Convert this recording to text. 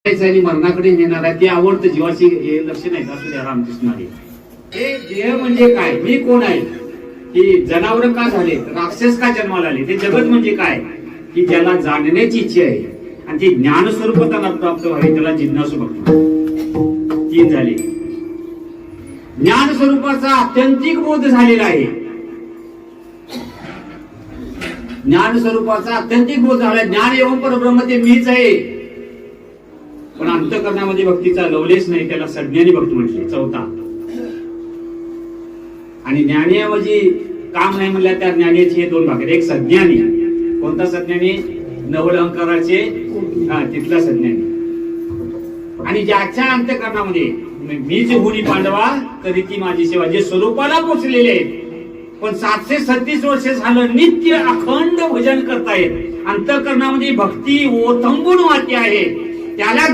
आणि मरणाकडे नेणार आहे ते आवडतं जीवाची हे लक्ष नाही असू द्या रामकृष्ण हरी. हे देह म्हणजे काय, मी कोण आहे, की जनावर का झाले, राक्षस का जन्माला आले, ते जगत म्हणजे काय, की ज्याला जाणण्याची इच्छा आहे आणि ती ज्ञान स्वरूप त्यांना प्राप्त व्हावी त्याला जिज्ञासू म्हणतात. तीन झाले. ज्ञान स्वरूपाचा आत्यंतिक बोध झालेला आहे. ज्ञान स्वरूपाचा आत्यंतिक बोध झाला. ज्ञान एवं परब्रह्म ते मीच आहे. पण अंतःकरणामध्ये भक्तीचा लवलेस नाही, त्याला सज्ञानी भक्त म्हटले. चौथा. आणि ज्ञानीऐवजी काम नाही म्हणल्या त्या ज्ञानीचे हे दोन भाग आहेत. एक सज्ञानी. कोणता सज्ञानी? नवलंकाराचे तिथला सज्ञानी. आणि ज्याच्या अंतःकरणामध्ये मीच हुनी पांडवा तरी ती माझी सेवा, जे स्वरूपाला पोचलेले आहेत पण 736 वर्ष झालं नित्य अखंड भजन करतायत, अंतःकरणामध्ये भक्ती ओथंबून वाहते आहे, त्याला